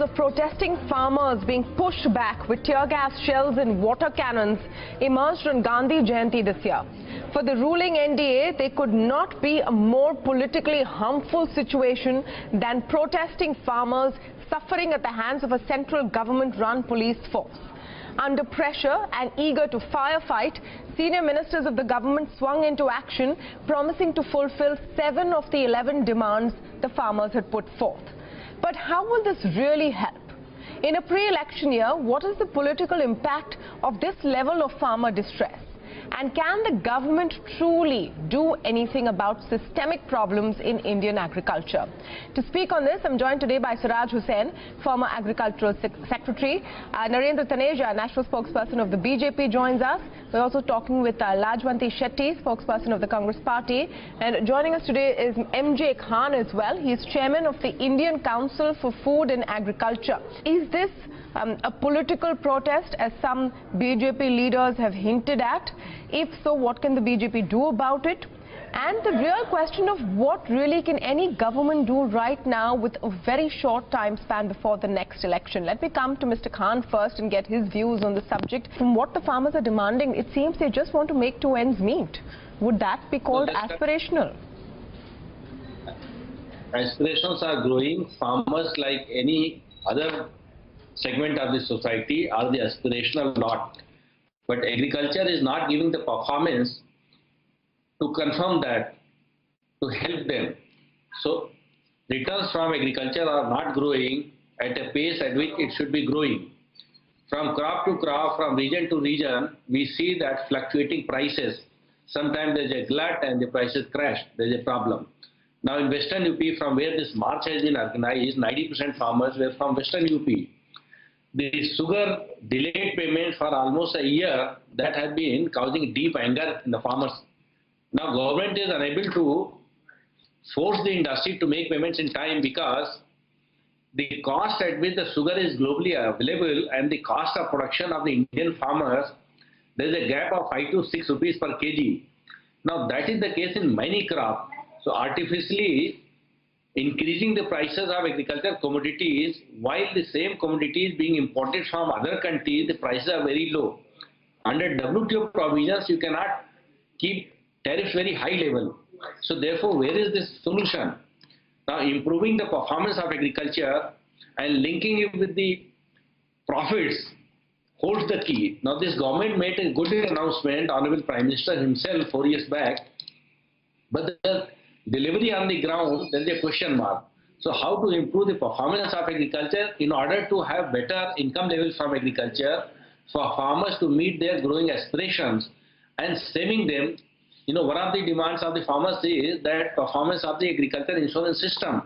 of protesting farmers being pushed back with tear gas shells and water cannons emerged on Gandhi Jayanti this year. For the ruling NDA, there could not be a more politically harmful situation than protesting farmers suffering at the hands of a central government-run police force. Under pressure and eager to firefight, senior ministers of the government swung into action, promising to fulfill 7 of the 11 demands the farmers had put forth. But how will this really help? In a pre-election year, what is the political impact of this level of farmer distress? And can the government truly do anything about systemic problems in Indian agriculture? To speak on this, I'm joined today by Siraj Hussain, former Agricultural Secretary. Narendra Taneja, National Spokesperson of the BJP, joins us. We're also talking with Lajwanti Shetty, spokesperson of the Congress Party. And joining us today is MJ Khan as well. He's chairman of the Indian Council for Food and Agriculture. Is this a political protest, as some BJP leaders have hinted at? If so, what can the BJP do about it? And the real question of what really can any government do right now with a very short time span before the next election. Let me come to Mr. Khan first and get his views on the subject. From what the farmers are demanding, it seems they just want to make 2 ends meet. Would that be called aspirational? Aspirations are growing. Farmers, like any other segment of the society, are the aspirational lot. But agriculture is not giving the performance to confirm that, to help them. So returns from agriculture are not growing at a pace at which it should be growing. From crop to crop, from region to region, we see that fluctuating prices. Sometimes there's a glut and the prices crash. There's a problem. Now in Western UP, from where this march has been organized, 90% farmers were from Western UP. The sugar delayed payment for almost a year, that has been causing deep anger in the farmers. Now government is unable to force the industry to make payments in time because the cost at which the sugar is globally available and the cost of production of the Indian farmers, there is a gap of 5 to 6 rupees per kg. Now that is the case in many crops. So artificially increasing the prices of agricultural commodities, while the same commodities being imported from other countries, the prices are very low. Under WTO provisions, you cannot keep tariffs very high level. So therefore, where is this solution? Now improving the performance of agriculture and linking it with the profits holds the key. Now this government made a good announcement, Honorable Prime Minister himself 4 years back, but the delivery on the ground, there is a question mark. So how to improve the performance of agriculture in order to have better income levels from agriculture for farmers to meet their growing aspirations and saving them. You know, one of the demands of the farmers is that performance of the agriculture insurance system.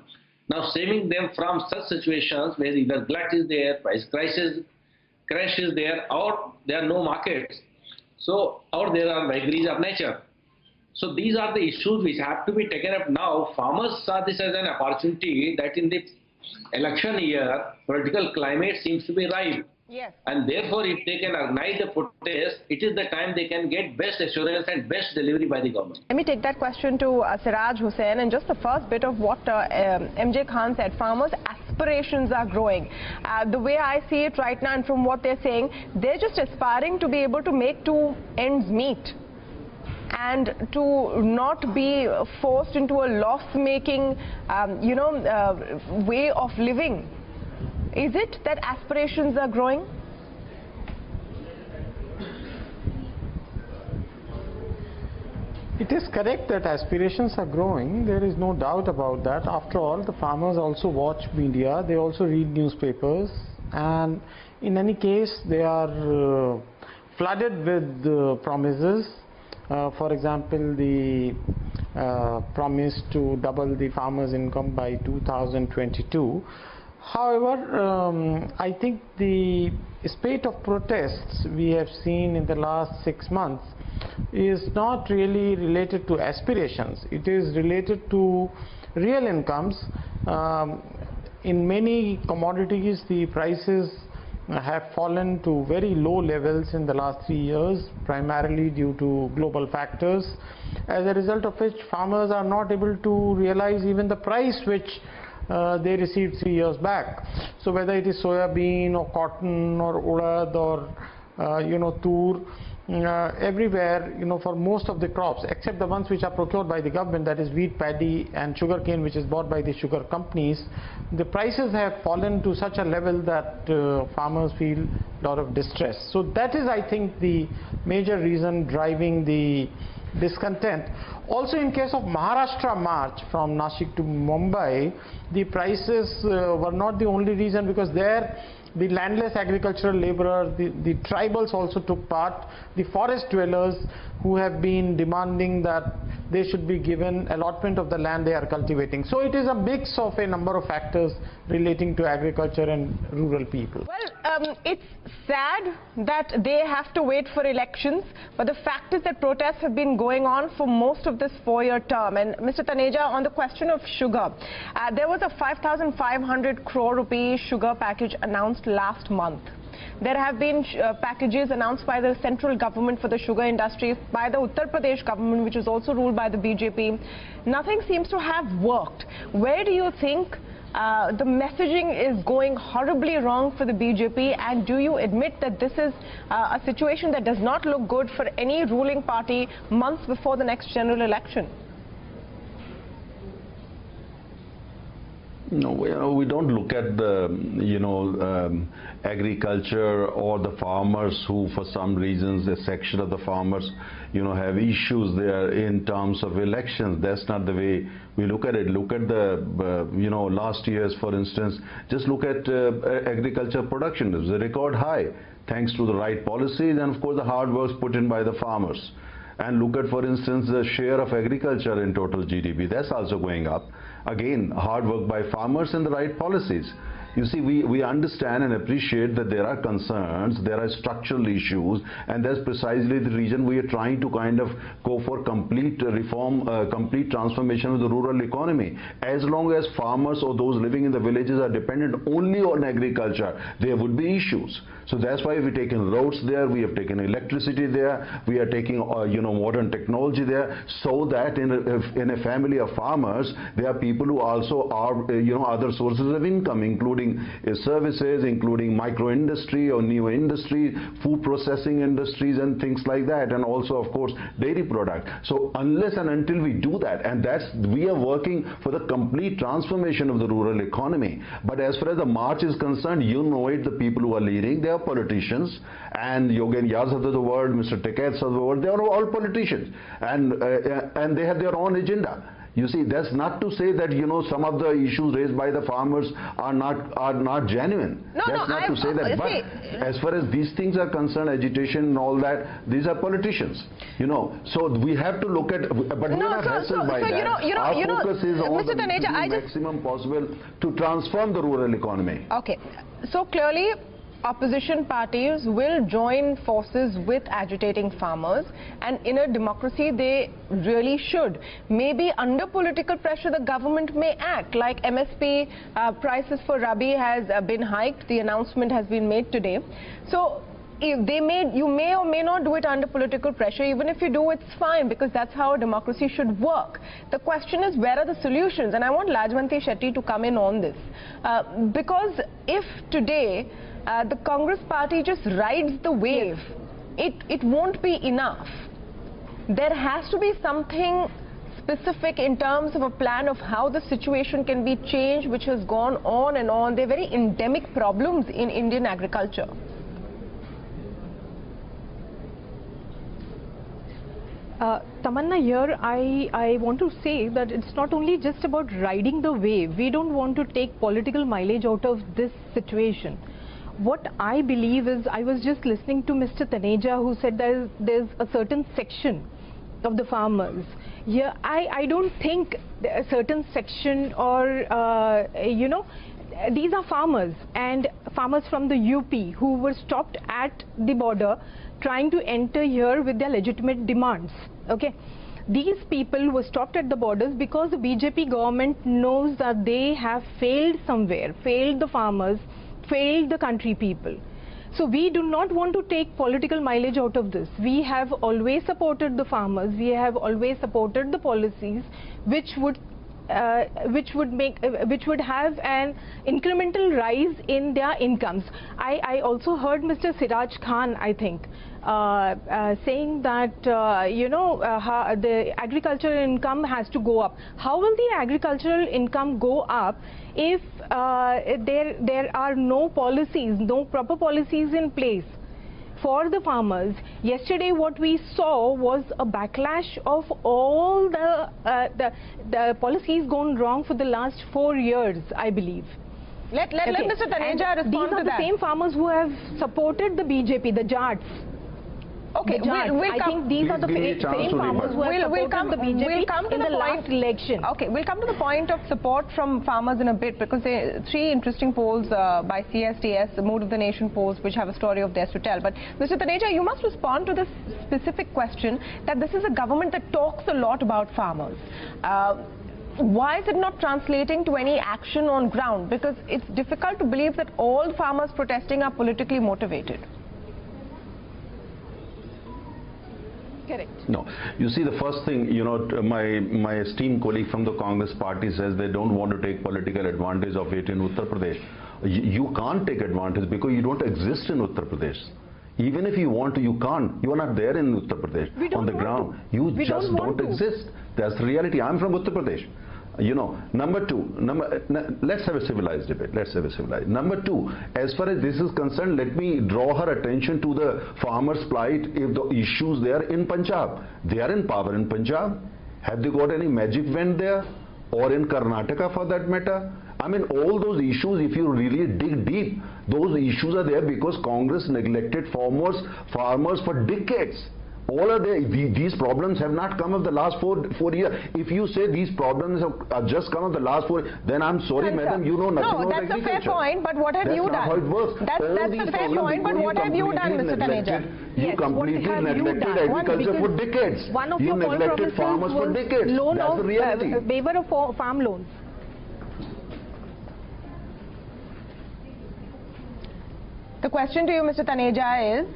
Now saving them from such situations where either glut is there, price crisis, crash is there, or there are no markets. So, or there are vagaries of nature. So these are the issues which have to be taken up now. Farmers saw this as an opportunity that in the election year, political climate seems to be ripe. Yes. And therefore, if they can organize the protest, it is the time they can get best assurance and best delivery by the government. Let me take that question to Siraj Hussain, and just the first bit of what MJ Khan said. Farmers' aspirations are growing. The way I see it right now, and from what they're saying, they're just aspiring to be able to make 2 ends meet and to not be forced into a loss-making, way of living. Is it that aspirations are growing? It is correct that aspirations are growing. There is no doubt about that. After all, the farmers also watch media. They also read newspapers. And in any case, they are flooded with promises. For example, the promise to double the farmers' income by 2022. However, I think the spate of protests we have seen in the last 6 months is not really related to aspirations. It is related to real incomes. In many commodities, the prices have fallen to very low levels in the last 3 years, primarily due to global factors, as a result of which farmers are not able to realize even the price which they received 3 years back. So whether it is soya bean or cotton or urad or tur, everywhere, for most of the crops, except the ones which are procured by the government, that is wheat, paddy and sugarcane, which is bought by the sugar companies, the prices have fallen to such a level that farmers feel a lot of distress. So that is, I think, the major reason driving the discontent. Also, in case of Maharashtra march from Nashik to Mumbai, the prices were not the only reason, because there the landless agricultural laborers, the tribals also took part, the forest dwellers who have been demanding that they should be given allotment of the land they are cultivating. So it is a mix of a number of factors relating to agriculture and rural people. Well, it's sad that they have to wait for elections, but the fact is that protests have been going on for most of this 4-year term. And Mr. Taneja, on the question of sugar, there was a 5,500 crore rupee sugar package announced last month. There have been packages announced by the central government for the sugar industry, by the Uttar Pradesh government, which is also ruled by the BJP. Nothing seems to have worked. Where do you think the messaging is going horribly wrong for the BJP, and do you admit that this is a situation that does not look good for any ruling party months before the next general election? No, we don't look at the, agriculture or the farmers who, for some reasons, a section of the farmers, have issues there in terms of elections. That's not the way we look at it. Look at the, last year's, for instance, just look at agriculture production. It was a record high, thanks to the right policies and, of course, the hard work put in by the farmers. And look at, for instance, the share of agriculture in total GDP. That's also going up. Again, hard work by farmers and the right policies. You see, we understand and appreciate that there are concerns, there are structural issues, and that's precisely the reason we are trying to kind of go for complete reform, complete transformation of the rural economy. As long as farmers or those living in the villages are dependent only on agriculture, there would be issues. So that's why we've taken roads there, we have taken electricity there, we are taking modern technology there, so that in a family of farmers, there are people who also are other sources of income, including services, including micro industry or neo industry, food processing industries and things like that, and also, of course, dairy product. So unless and until we do that, and we are working for the complete transformation of the rural economy. But as far as the march is concerned, the people who are leading, they are politicians, and Yogen Yas of the world, Mr. Tekets of the world, they are all politicians, and they have their own agenda. You see, that's not to say that some of the issues raised by the farmers are not genuine. No, that's not to say that. But as far as these things are concerned, agitation and all that, these are politicians. So we have to look at. But we're not hassled by that. Our focus is on the maximum possible to transform the rural economy. Okay, so clearly, opposition parties will join forces with agitating farmers, and in a democracy they really should. Maybe under political pressure the government may act, like MSP prices for Rabi has been hiked. The announcement has been made today. So if you may or may not do it under political pressure. Even if you do, it's fine, because that's how a democracy should work. The question is, where are the solutions? And I want Lajwanti Shetty to come in on this, because if today the Congress party just rides the wave, it won't be enough. There has to be something specific in terms of a plan of how the situation can be changed, which has gone on and on. They're very endemic problems in Indian agriculture. Tamanna, here I want to say that it's not only just about riding the wave. We don't want to take political mileage out of this situation. What I believe is, I was just listening to Mr. Taneja, who said there's a certain section of the farmers. Yeah, I don't think a certain section or, these are farmers, and farmers from the UP who were stopped at the border trying to enter here with their legitimate demands. Okay, these people were stopped at the borders because the BJP government knows that they have failed somewhere, failed the farmers, failed the country people. So we do not want to take political mileage out of this. We have always supported the farmers. We have always supported the policies which would which would have an incremental rise in their incomes. I also heard Mr. Siraj Khan, I think, saying that the agricultural income has to go up. How will the agricultural income go up if there are no policies, no proper policies in place for the farmers? Yesterday what we saw was a backlash of all the policies gone wrong for the last 4 years, I believe. Let Mr. Taneja respond to that. These are the same farmers who have supported the BJP, the Jats. Okay, I think these are the same farmers who have supported the BJP in the last election. Okay, we'll come to the point of support from farmers in a bit, because there are 3 interesting polls by CSTS, the Mood of the Nation polls, which have a story of theirs to tell. But Mr. Taneja, you must respond to this specific question that this is a government that talks a lot about farmers. Why is it not translating to any action on ground? Because it's difficult to believe that all farmers protesting are politically motivated. Correct. No. You see, the first thing, my esteemed colleague from the Congress party says they don't want to take political advantage of it in Uttar Pradesh. You can't take advantage because you don't exist in Uttar Pradesh. Even if you want to, you can't. You are not there in Uttar Pradesh on the ground. You just don't exist. That's the reality. I'm from Uttar Pradesh. Number two, let's have a civilized debate. Let's have a civilized. Number 2, as far as this is concerned, let me draw her attention to the farmers' plight if the issues there in Punjab. They are in power in Punjab. Have they got any magic wand there? Or in Karnataka for that matter? I mean, all those issues, if you really dig deep, those issues are there because Congress neglected farmers for decades. All are there. These problems have not come of the last four years. If you say these problems have just come of the last 4, then I'm sorry, madam, you know nothing about agriculture. No, that's a fair point, but what have you done? That's not how it works. That's a fair point, but what have you done, Mr. Taneja? You completely neglected agriculture for decades. You neglected farmers for decades. That's the reality. Waiver of farm loans. The question to you, Mr. Taneja, is,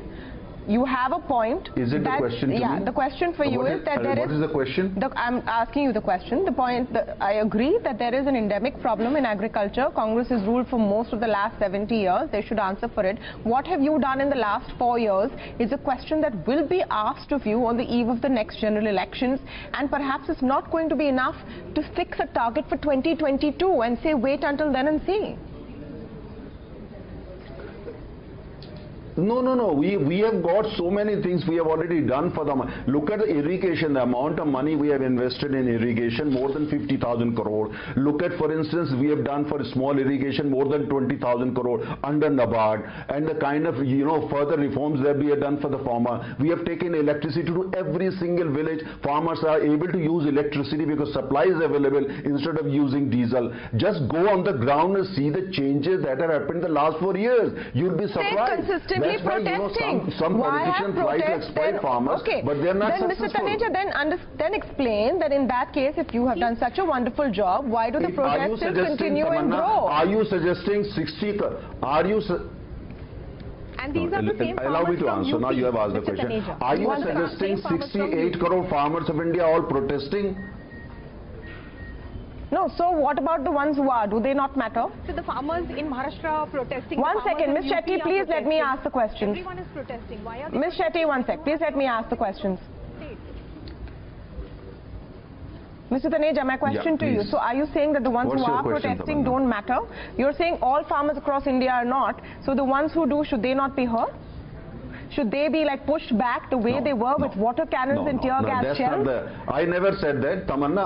you have a point. Is it the question to me? Yeah, the question for you is that there is... What is the question? I'm asking you the question. The point, I agree that there is an endemic problem in agriculture. Congress has ruled for most of the last 70 years. They should answer for it. What have you done in the last 4 years is a question that will be asked of you on the eve of the next general elections. And perhaps it's not going to be enough to fix a target for 2022 and say, wait until then and see. No. We have got so many things we have already done for them. Look at the irrigation, the amount of money we have invested in irrigation, more than 50,000 crore. Look at, for instance, we have done for small irrigation more than 20,000 crore under NABARD, and the kind of, further reforms that we have done for the farmer. We have taken electricity to every single village. Farmers are able to use electricity because supply is available instead of using diesel. Just go on the ground and see the changes that have happened in the last 4 years. You'll be surprised. That's why, some politicians try to exploit farmers, but they're not successful. Mr. Taneja, then explain that in that case, if you have done such a wonderful job, why do the protests still continue and grow? Are you suggesting 60? Are you? And these are the same allow me to answer. Now you have asked the question. Are you suggesting 68 crore farmers of India all protesting? No, so what about the ones who are? Do they not matter? So the farmers in Maharashtra are protesting. One second, Ms. Shetty, please let me ask the questions. Everyone is protesting. Why are they? Ms. Shetty, one sec. Please let me ask the questions. Mr. Taneja, my question to you. So are you saying that the ones who are protesting don't matter? You're saying all farmers across India are not. So the ones who do, should they not be heard? Should they be like pushed back the way they were with water cannons and tear gas shells? I never said that. Tamanna,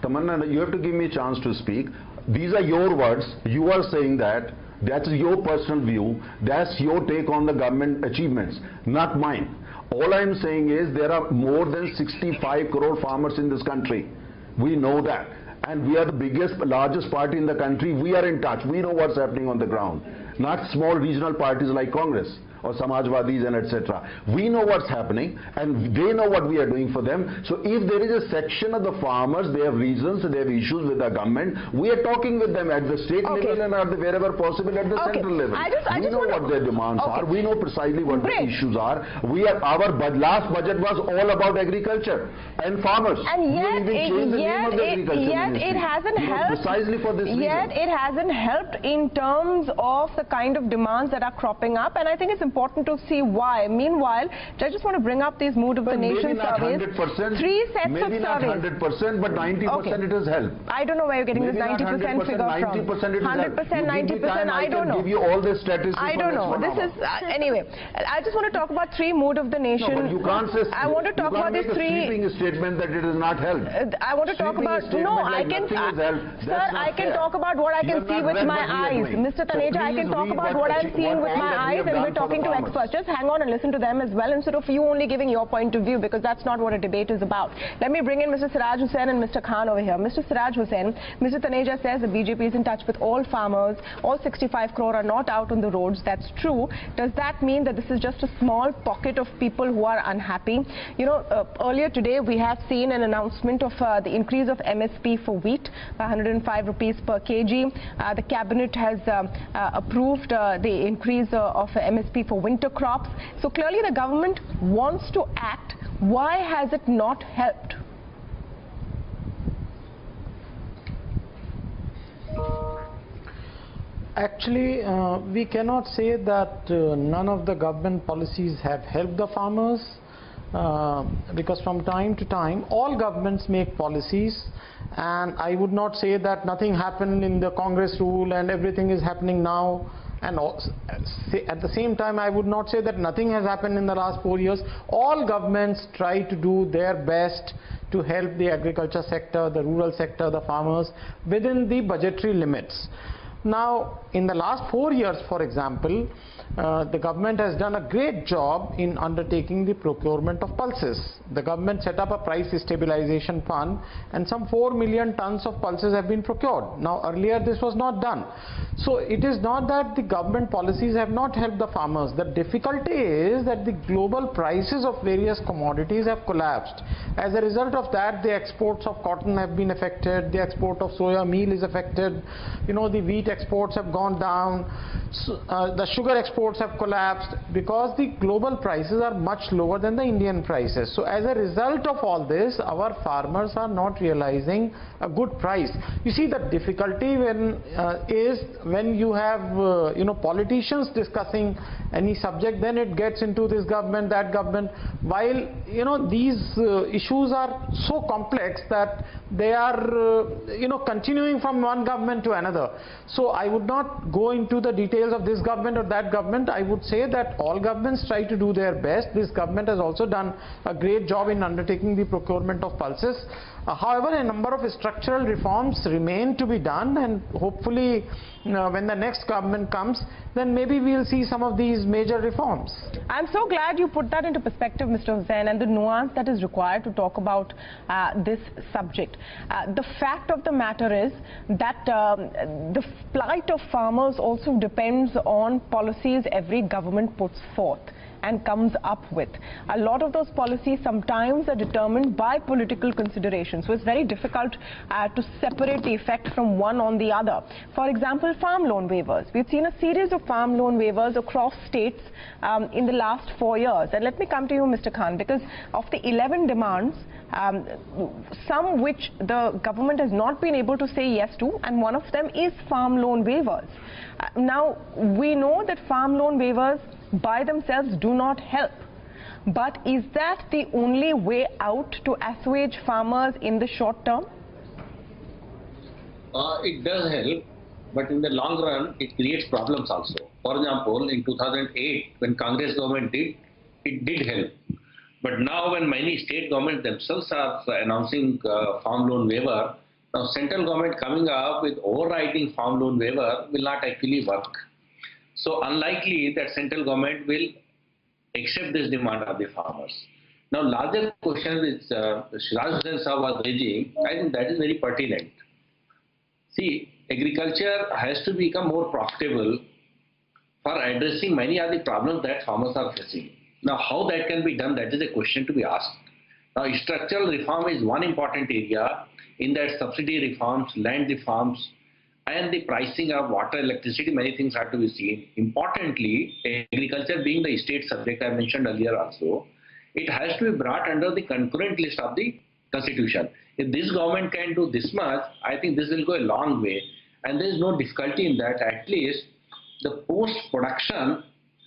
Tamanna, you have to give me a chance to speak. These are your words. You are saying that. That's your personal view. That's your take on the government achievements, not mine. All I'm saying is there are more than 65 crore farmers in this country. We know that. And we are the largest party in the country. We are in touch. We know what's happening on the ground. Not small regional parties like Congress. or Samajwadis and etc. We know what's happening and they know what we are doing for them. So if there is a section of the farmers, they have reasons, they have issues with the government, we are talking with them at the state level and at the wherever possible at the central level. We know what their demands are. We know precisely what the issues are. Our last budget was all about agriculture and farmers. And yet it hasn't helped. Precisely for this reason. Yet it hasn't helped in terms of the kind of demands that are cropping up, and I think it's important to see why. Meanwhile, I just want to bring up these Mood of the Nation surveys. 3 sets of maybe not surveys. 100%, but 90% it has helped. I don't know where you're getting maybe this 90% figure from. 90% it has 100%, 90%, I don't know. Give you all the statistics. I don't know. This is anyway. I just want to talk about 3 Mood of the Nation. No, but you can't say. I want to talk about these 3. Sweeping statement that it has not helped. I want to talk about. No, I can. Sir, I can talk about what I can see with my eyes. Mr. Taneja, I can talk about what I'm seeing with my eyes, and we're talking to experts. Just hang on and listen to them as well, instead of you only giving your point of view, because that's not what a debate is about. Let me bring in Mr. Siraj Hussain and Mr. Khan over here. Mr. Siraj Hussain, Mr. Taneja says the BJP is in touch with all farmers. All 65 crore are not out on the roads. That's true. Does that mean that this is just a small pocket of people who are unhappy? You know, earlier today we have seen an announcement of the increase of MSP for wheat, 105 rupees per kg. The cabinet has approved the increase of MSP for winter crops. So clearly the government wants to act. Why has it not helped? Actually, we cannot say that none of the government policies have helped the farmers, because from time to time all governments make policies, and I would not say that nothing happened in the Congress rule and everything is happening now. And also, at the same time, I would not say that nothing has happened in the last 4 years. All governments try to do their best to help the agriculture sector, the rural sector, the farmers within the budgetary limits. Now, in the last 4 years, for example, the government has done a great job in undertaking the procurement of pulses. The government set up a price stabilization fund, and some 4 million tons of pulses have been procured. Now, earlier this was not done. So it is not that the government policies have not helped the farmers. The difficulty is that the global prices of various commodities have collapsed. As a result of that, the exports of cotton have been affected, the export of soya meal is affected, you know, the wheat exports have gone down, the sugar exports have collapsed, because the global prices are much lower than the Indian prices. So as a result of all this, our farmers are not realizing a good price. You see, the difficulty is when you have politicians discussing any subject, then it gets into this government, that government, while these issues are so complex that they are continuing from one government to another. So I would not go into the details of this government or that government. I would say that all governments try to do their best. This government has also done a great job in undertaking the procurement of pulses. However, a number of structural reforms remain to be done, and hopefully when the next government comes, then maybe we'll see some of these major reforms. I'm so glad you put that into perspective, Mr. Hussain, and the nuance that is required to talk about this subject. The fact of the matter is that the plight of farmers also depends on policies every government puts forth and comes up with. A lot of those policies sometimes are determined by political considerations. So it's very difficult to separate the effect from one on the other. For example, farm loan waivers. We've seen a series of farm loan waivers across states in the last 4 years. And let me come to you, Mr. Khan, because of the 11 demands, some which the government has not been able to say yes to, and one of them is farm loan waivers. Now, we know that farm loan waivers by themselves do not help. But is that the only way out to assuage farmers in the short term? It does help, but in the long run, it creates problems also. For example, in 2008, when Congress government it did help. But now when many state governments themselves are announcing farm loan waiver, now central government coming up with overriding farm loan waiver will not actually work. So unlikely that central government will accept this demand of the farmers. Now, larger question which Siraj Hussain Sahab was raising, I think that is very pertinent. See, agriculture has to become more profitable for addressing many of the problems that farmers are facing. Now, how that can be done, that is a question to be asked. Now, structural reform is one important area. In that, subsidy reforms, land reforms, and the pricing of water, electricity, many things have to be seen. Importantly, agriculture being the state subject I mentioned earlier also, it has to be brought under the concurrent list of the constitution. If this government can do this much, I think this will go a long way. And there is no difficulty in that. At least the post-production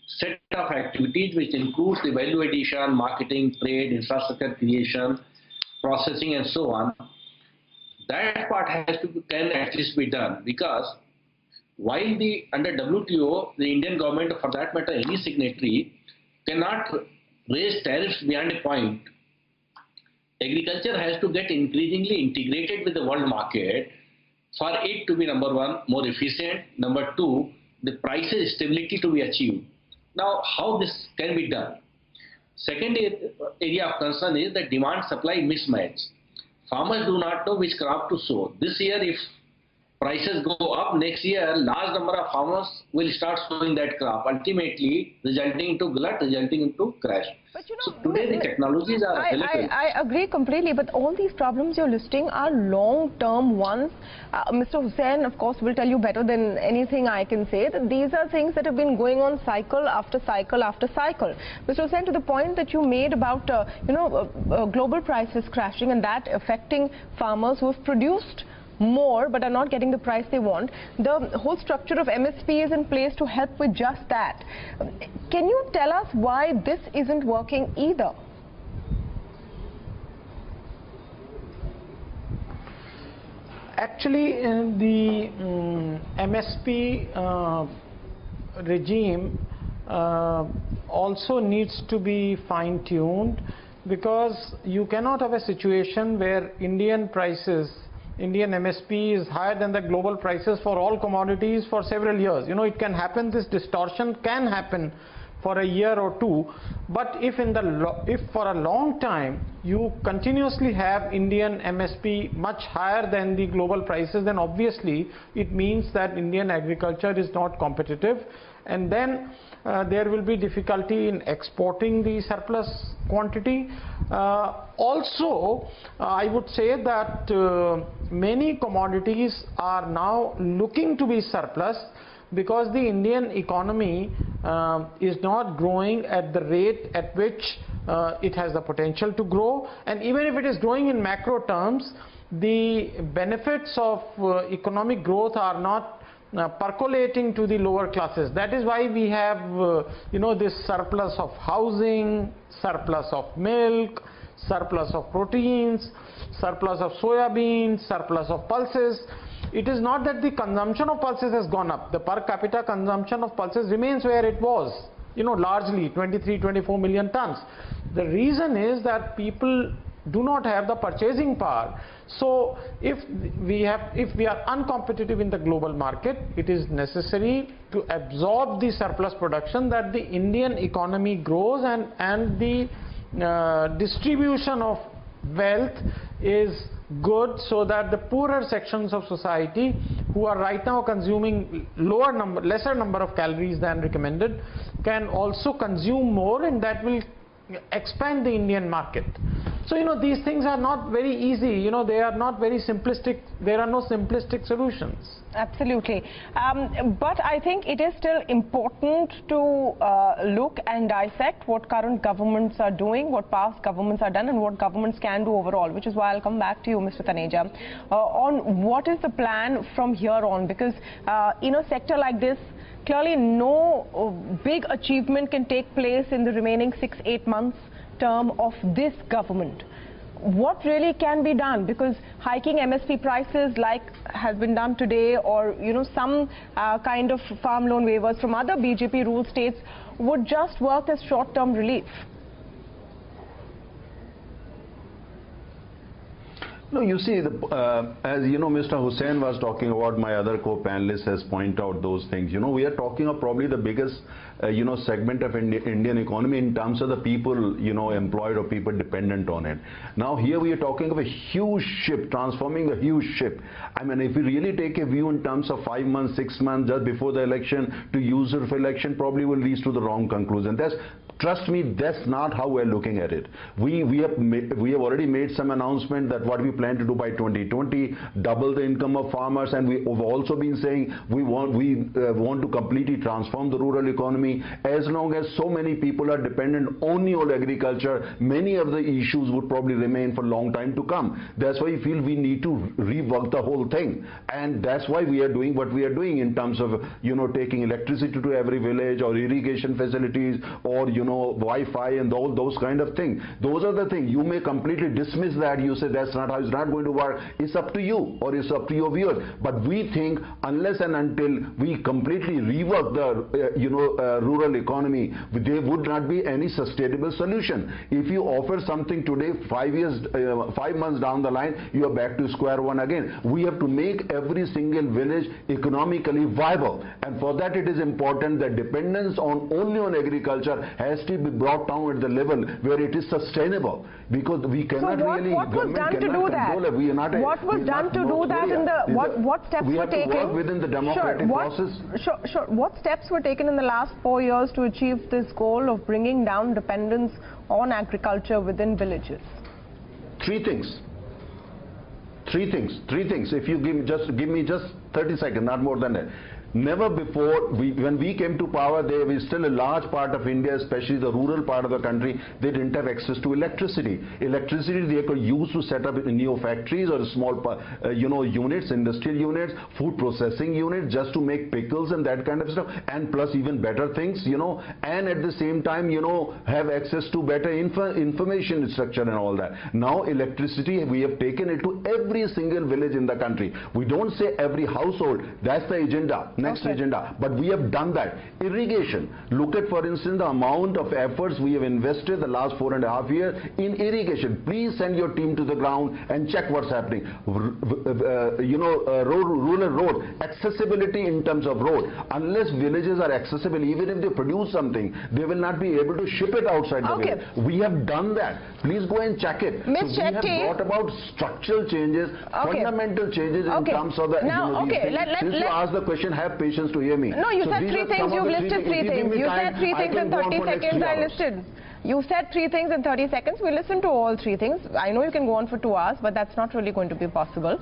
set of activities which includes the value addition, marketing, trade, infrastructure creation, processing and so on, that part can at least be done, because while under WTO, the Indian government, for that matter any signatory, cannot raise tariffs beyond a point, agriculture has to get increasingly integrated with the world market for it to be, number one, more efficient, number two, the prices stability to be achieved. Now, how this can be done? Second area of concern is the demand-supply mismatch. Farmers do not know which crop to sow. This year, if prices go up, next year, large number of farmers will start sowing that crop, ultimately resulting into glut, resulting into crash. But you know, so today the technologies are available. I agree completely, but all these problems you're listing are long-term ones. Mr. Hussain, of course, will tell you better than anything I can say that these are things that have been going on cycle after cycle after cycle. Mr. Hussain, to the point that you made about global prices crashing and that affecting farmers who have produced more but are not getting the price they want, the whole structure of MSP is in place to help with just that. Can you tell us why this isn't working either? Actually, the MSP regime also needs to be fine-tuned, because you cannot have a situation where Indian MSP is higher than the global prices for all commodities for several years. It can happen, this distortion can happen for a year or two, but if for a long time you continuously have Indian MSP much higher than the global prices, then obviously it means that Indian agriculture is not competitive, and then there will be difficulty in exporting the surplus quantity. Also, I would say that many commodities are now looking to be surplus, because the Indian economy is not growing at the rate at which it has the potential to grow, and even if it is growing in macro terms, the benefits of economic growth are not percolating to the lower classes. That is why we have this surplus of housing, surplus of milk, surplus of proteins, surplus of soya beans, surplus of pulses. It is not that the consumption of pulses has gone up. The per capita consumption of pulses remains where it was, largely 23-24 million tons. The reason is that people do not have the purchasing power. So if we are uncompetitive in the global market, it is necessary to absorb the surplus production, that the Indian economy grows and the distribution of wealth is good, so that the poorer sections of society who are right now consuming lesser number of calories than recommended can also consume more, and that will expand the Indian market. So these things are not very easy, they are not very simplistic, there are no simplistic solutions. Absolutely. But I think it is still important to look and dissect what current governments are doing, what past governments are done, and what governments can do overall, which is why I'll come back to you, Mr. Taneja, on what is the plan from here on, because in a sector like this, clearly no big achievement can take place in the remaining 6-8 months term of this government. What really can be done? Because hiking MSP prices like has been done today, or some kind of farm loan waivers from other BJP ruled states would just work as short-term relief. No, you see, as you know, Mr. Hussain was talking about, my other co-panelist has pointed out those things. You know, we are talking of probably the biggest, segment of Indian economy in terms of the people, employed or people dependent on it. Now, here we are talking of a huge ship, transforming a huge ship. I mean, if we really take a view in terms of 5 months, 6 months just before the election to use of election, probably will lead to the wrong conclusion. Trust me, that's not how we're looking at it. We have already made some announcement that what we plan to do by 2020, double the income of farmers, and we have also been saying we want to completely transform the rural economy. As long as so many people are dependent only on agriculture, many of the issues would probably remain for a long time to come. That's why we feel we need to rework the whole thing, and that's why we are doing what we are doing in terms of taking electricity to every village, or irrigation facilities, or Wi-Fi and all those kind of things. Those are the things. You may completely dismiss that. You say that's not how it's not going to work. It's up to you, or it's up to your viewers. But we think unless and until we completely rework the rural economy, there would not be any sustainable solution. If you offer something today, 5 months down the line, you are back to square one again. We have to make every single village economically viable, and for that it is important that dependence only on agriculture has to be brought down at the level where it is sustainable, because we cannot what was done to do that? What was done to do that in the what steps were taken? We have to work within the democratic process. Sure. What steps were taken in the last 4 years to achieve this goal of bringing down dependence on agriculture within villages? Three things. If you give me just 30 seconds, not more than that. Never before, when we came to power, there was still a large part of India, especially the rural part of the country, they didn't have access to electricity. Electricity they could use to set up new factories or small, units, industrial units, food processing units, just to make pickles and that kind of stuff, and plus even better things, and at the same time, have access to better information structure and all that. Now electricity, we have taken it to every single village in the country. We don't say every household. That's the agenda. Next agenda, but we have done that. Irrigation, look at, for instance, the amount of efforts we have invested the last 4.5 years in irrigation. Please send your team to the ground and check what's happening. Rural road accessibility in terms of road, unless villages are accessible, even if they produce something, they will not be able to ship it outside the village. We have done that. Please go and check it. Ms. So we have brought about structural changes, fundamental changes in terms of the since you asked the question, have patience to hear me. No, you said 3 things. You've listed 3 things. You said 3 things in 30 seconds. I listed. You said 3 things in 30 seconds. We listened to all 3 things. I know you can go on for 2 hours, but that's not really going to be possible.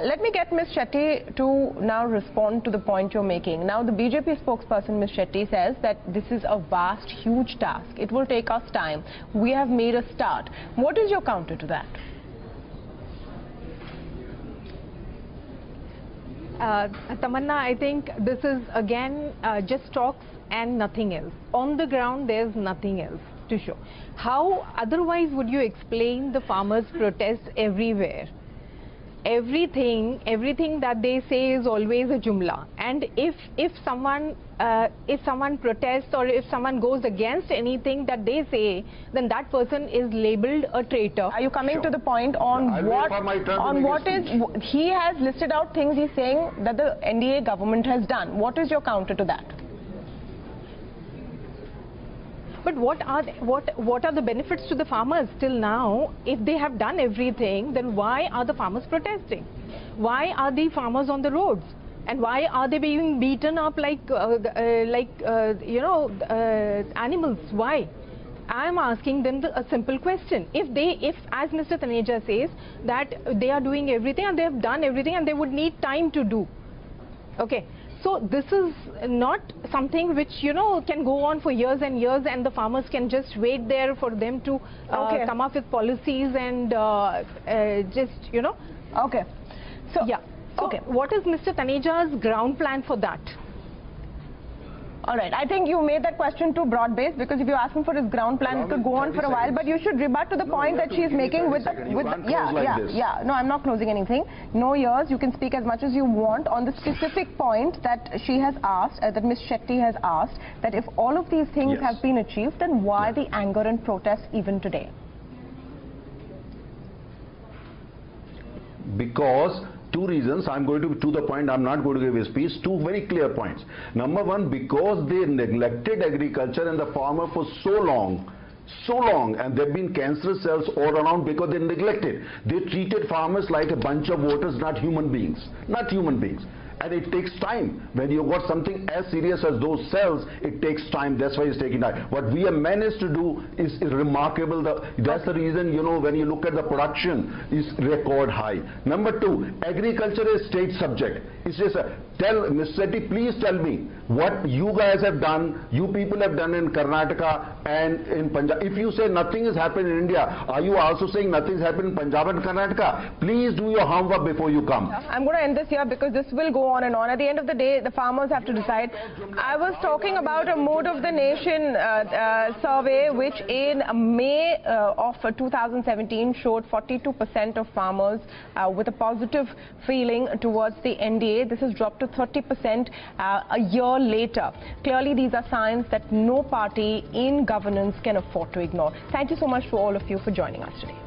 Let me get Ms. Shetty to now respond to the point you're making. Now, the BJP spokesperson, Ms. Shetty, says that this is a vast, huge task. It will take us time. We have made a start. What is your counter to that? Tamanna, I think this is again just talks and nothing else. On the ground, there's nothing else to show. How otherwise would you explain the farmers' protests everywhere? Everything that they say is always a jumla, and if someone protests or if someone goes against anything that they say, then that person is labeled a traitor. Are you coming to the point on what is he has listed out things he's saying that the NDA government has done? What is your counter to that? But what are the benefits to the farmers till now? If they have done everything, then why are the farmers protesting? Why are the farmers on the roads? And why are they being beaten up like animals? Why? I'm asking them a simple question. If as Mr. Taneja says that they are doing everything and they have done everything and they would need time to do. Okay. So this is not something which can go on for years and years, and the farmers can just wait there for them to come up with policies and Okay. So yeah. So what is Mr. Taneja's ground plan for that? All right, I think you made that question too broad-based, because if you're asking for his ground plan, it could go on for a while, but you should rebut to the point that she's making with the No, I'm not closing anything. No ears, you can speak as much as you want on the specific point that she has asked, that Ms. Shetty has asked, that if all of these things have been achieved, then why the anger and protest even today? Because two reasons. I'm going to the point, I'm not going to give a speech. Two very clear points. Number one, because they neglected agriculture and the farmer for so long, and there have been cancerous cells all around because they neglected. They treated farmers like a bunch of voters, not human beings. Not human beings. And it takes time. When you've got something as serious as those cells, it takes time. That's why it's taking time. What we have managed to do is remarkable. That's the reason, you know, when you look at the production, is record high. Number two, agriculture is state subject. It's just tell Mr. Sethi, please tell me what you guys have done, you people have done in Karnataka and in Punjab. If you say nothing has happened in India, are you also saying nothing has happened in Punjab and Karnataka? Please do your homework before you come. I'm going to end this here because this will go on and on. At the end of the day, the farmers have to decide. I was talking about a Mood of the Nation survey which in May of 2017 showed 42% of farmers with a positive feeling towards the NDA. This has dropped to 30% a year later. Clearly, these are signs that no party in governance can afford to ignore. Thank you so much to all of you for joining us today.